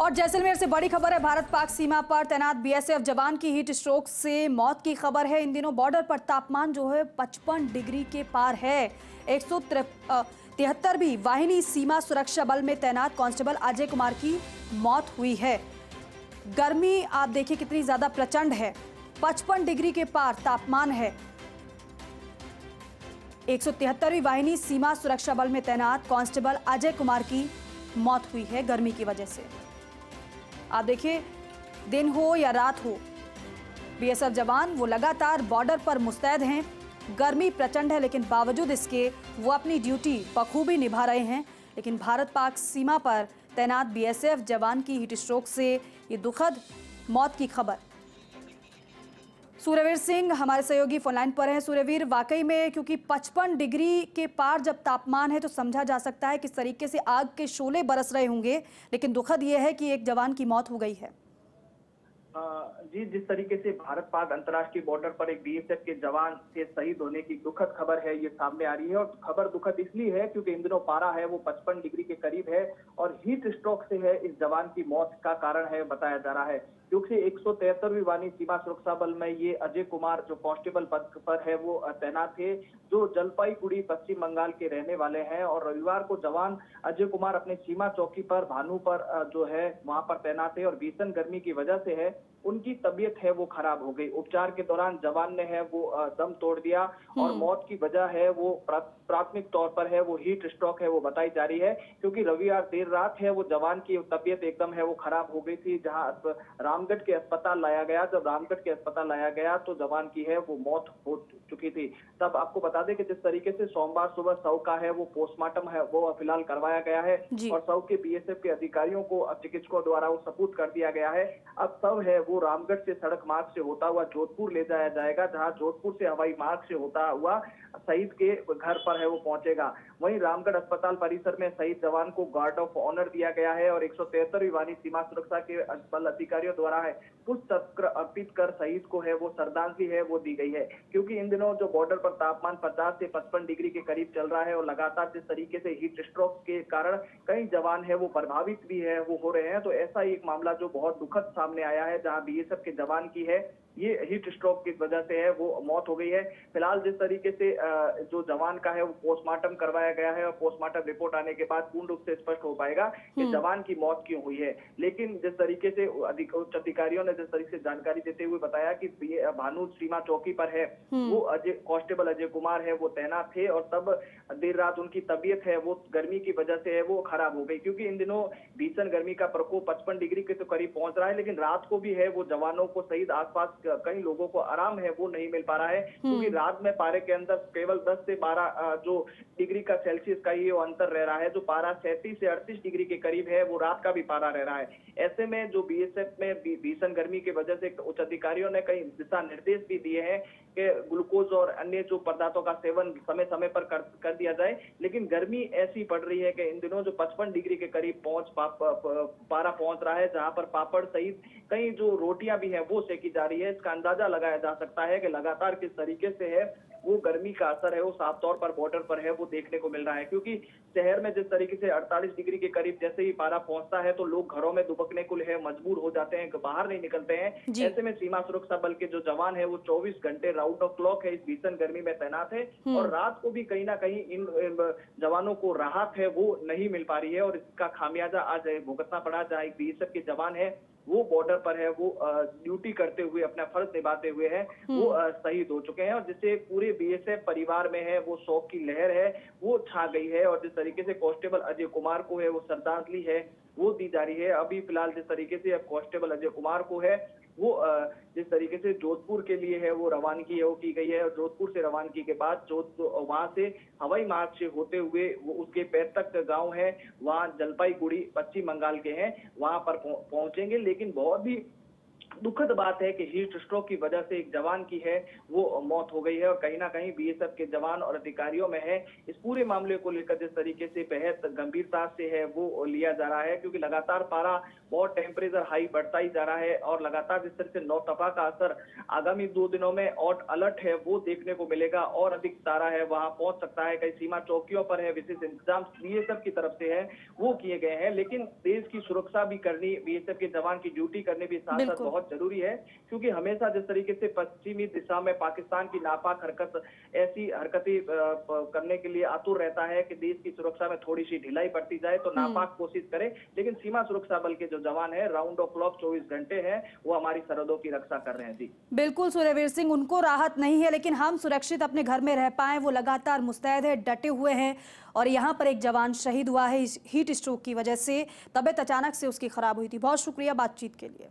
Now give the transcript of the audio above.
और जैसलमेर से बड़ी खबर है। भारत पाक सीमा पर तैनात बीएसएफ जवान की हीट स्ट्रोक से मौत की खबर है। इन दिनों बॉर्डर पर तापमान जो है 55 डिग्री के पार है। 173वीं वाहिनी सीमा सुरक्षा बल में तैनात कांस्टेबल अजय कुमार की मौत हुई है। गर्मी आप देखिए कितनी ज्यादा प्रचंड है, 55 डिग्री के पार तापमान है। 173वीं वाहिनी सीमा सुरक्षा बल में तैनात कांस्टेबल अजय कुमार की मौत हुई है गर्मी की वजह से। आप देखिए, दिन हो या रात हो, बीएसएफ जवान वो लगातार बॉर्डर पर मुस्तैद हैं। गर्मी प्रचंड है, लेकिन बावजूद इसके वो अपनी ड्यूटी बखूबी निभा रहे हैं। लेकिन भारत पाक सीमा पर तैनात बीएसएफ जवान की हीट स्ट्रोक से ये दुखद मौत की खबर। सूर्यवीर सिंह हमारे सहयोगी फोनलाइन पर हैं। सूर्यवीर, वाकई में क्योंकि 55 डिग्री के पार जब तापमान है तो समझा जा सकता है किस तरीके से आग के शोले बरस रहे होंगे, लेकिन दुखद यह है कि एक जवान की मौत हो गई है। जी, जिस तरीके से भारत पाक अंतर्राष्ट्रीय बॉर्डर पर एक बीएसएफ के जवान के शहीद होने की दुखद खबर है, ये सामने आ रही है। और खबर दुखद इसलिए है क्योंकि इन दिनों पारा है वो 55 डिग्री के करीब है और हीट स्ट्रोक से है इस जवान की मौत का कारण है बताया जा रहा है। क्योंकि 173वीं वाहिनी सीमा सुरक्षा बल में ये अजय कुमार जो कांस्टेबल पद पर है वो तैनात थे, जो जलपाईगुड़ी पश्चिम बंगाल के रहने वाले हैं। और रविवार को जवान अजय कुमार अपने सीमा चौकी पर भानु पर जो है वहां पर तैनात है और भीषण गर्मी की वजह से है उनकी तबीयत है वो खराब हो गई। उपचार के दौरान जवान ने है वो दम तोड़ दिया और मौत की वजह है वो प्राथमिक तौर पर है वो हीट स्ट्रोक है वो बताई जा रही है। क्योंकि रविवार देर रात है वो जवान की तबीयत एकदम है वो खराब हो गई थी, जहां रामगढ़ के अस्पताल लाया गया। जब रामगढ़ के अस्पताल लाया गया तो जवान की है वो मौत हो चुकी थी। तब आपको बता दें कि जिस तरीके से सोमवार सुबह शव का है वो पोस्टमार्टम है वो फिलहाल करवाया गया है और शव के बीएसएफ के अधिकारियों को चिकित्सकों द्वारा वो सपूत कर दिया गया है। अब शव है वो रामगढ़ से सड़क मार्ग से होता हुआ जोधपुर ले जाया जाएगा, जहां जोधपुर से हवाई मार्ग से होता हुआ शहीद के घर पर है वो पहुंचेगा। वहीं रामगढ़ अस्पताल परिसर में शहीद जवान को गार्ड ऑफ ऑनर दिया गया है और 173वीं वाहिनी सीमा सुरक्षा के बल अधिकारियों द्वारा है पुष्प चक्र अर्पित कर शहीद को है वो श्रद्धांजलि है वो दी गई है। क्योंकि इन दिनों जो बॉर्डर पर तापमान 50 से 55 डिग्री के करीब चल रहा है और लगातार जिस तरीके से हीट स्ट्रोक के कारण कई जवान है वो प्रभावित भी है वो हो रहे हैं, तो ऐसा ही एक मामला जो बहुत दुखद सामने आया है, जहां बीएसएफ के जवान की है ये हीट स्ट्रोक की वजह से है वो मौत हो गई है। फिलहाल जिस तरीके से जो जवान का है वो पोस्टमार्टम करवाया गया है और पोस्टमार्टम रिपोर्ट आने के बाद पूर्ण रूप से स्पष्ट हो पाएगा कि जवान की मौत क्यों हुई है। लेकिन जिस तरीके से उच्च अधिकारियों ने जिस तरीके से जानकारी देते हुए बताया कि भानु सीमा चौकी पर है वो कांस्टेबल अजय कुमार है वो तैनात थे और तब देर रात उनकी तबीयत है वो गर्मी की वजह से है वो खराब हो गई। क्योंकि इन दिनों भीषण गर्मी का प्रकोप 55 डिग्री के तो करीब पहुंच रहा है, लेकिन रात को भी है वो जवानों को सहित आसपास कई लोगों को आराम है वो नहीं मिल पा रहा है। क्योंकि रात में पारे के अंदर केवल 10 से 12 जो डिग्री का सेल्सियस का ये अंतर रह रहा है, जो पारा 37 से 38 डिग्री के करीब है वो रात का भी पारा रह रहा है। ऐसे में जो बीएसएफ में भीषण गर्मी की वजह से उच्च अधिकारियों ने कई दिशा निर्देश भी दिए हैं कि ग्लूकोज और अन्य जो पदार्थों का सेवन समय समय पर कर दिया जाए। लेकिन गर्मी ऐसी पड़ रही है कि इन दिनों जो 55 डिग्री के करीब पारा पहुंच रहा है, जहां पर पापड़ सहित कई जो रोटियां भी हैं वो सेकी जा रही है। इसका अंदाजा लगाया जा सकता है कि लगातार किस तरीके से है वो गर्मी का असर है वो साफ तौर पर बॉर्डर पर है वो देखने को मिल रहा है। क्योंकि शहर में जिस तरीके से 48 डिग्री के करीब जैसे ही पारा पहुंचता है तो लोग घरों में दुबकने को है मजबूर हो जाते हैं, बाहर नहीं निकलते हैं। ऐसे में सीमा सुरक्षा बल के जो जवान है वो 24 घंटे राउंड द क्लॉक है इस भीषण गर्मी में तैनात है और रात को भी कहीं ना कहीं इन जवानों को राहत है वो नहीं मिल पा रही है और इसका खामियाजा आज भुगतना पड़ा, जहाँ एक बीएसएफ के जवान है वो बॉर्डर पर है वो ड्यूटी करते हुए अपना फर्ज निभाते हुए है वो शहीद हो चुके हैं और जिससे पूरे बीएसएफ परिवार में है वो शोक की लहर है वो छा गई है। और जिस तरीके से कांस्टेबल अजय कुमार को है वो श्रद्धांजलि है वो दी जा रही है। अभी फिलहाल जिस तरीके से अब कांस्टेबल अजय कुमार को है वो जिस तरीके से जोधपुर के लिए है वो रवानगी है वो की गई है और जोधपुर से रवानगी के बाद वहां से हवाई मार्ग से होते हुए वो उसके पैतृक गांव है वहां जलपाईगुड़ी पश्चिम बंगाल के हैं वहां पर पहुंचेंगे। लेकिन बहुत ही दुखद बात है कि हीट स्ट्रोक की वजह से एक जवान की है वो मौत हो गई है, और कहीं ना कहीं बीएसएफ के जवान और अधिकारियों में है इस पूरे मामले को लेकर जिस तरीके से बेहद गंभीरता से है वो लिया जा रहा है, क्योंकि लगातार पारा बहुत टेम्परेचर हाई बढ़ता ही जा रहा है और लगातार जिस तरह से नौतपा का असर आगामी 2 दिनों में और अलर्ट है वो देखने को मिलेगा, और अधिक तारा है वहां पहुंच सकता है। कई सीमा चौकियों पर है विशेष इंतजाम बीएसएफ की तरफ से है वो किए गए हैं, लेकिन देश की सुरक्षा भी करनी, बीएसएफ के जवान की ड्यूटी करनी भी साथ साथ बहुत जरूरी है, क्योंकि हमेशा जिस तरीके से पश्चिमी दिशा में पाकिस्तान की नापाक हरकत ऐसी हरकतें करने के लिए आतुर रहता है कि देश की सुरक्षा में थोड़ी सी ढिलाई बरती जाए तो नापाक कोशिश करे, लेकिन सीमा सुरक्षा बल के जो जवान है राउंड द क्लॉक 24 घंटे हैं वो हमारी सरहदों की रक्षा कर रहे हैं। जी बिल्कुल सूर्यवीर सिंह, उनको राहत नहीं है लेकिन हम सुरक्षित अपने घर में रह पाए, वो लगातार मुस्तैद है, डटे हुए हैं। और यहाँ पर एक जवान शहीद हुआ है इस हीट स्ट्रोक की वजह से, तबीयत अचानक से उसकी खराब हुई थी। बहुत शुक्रिया बातचीत के लिए।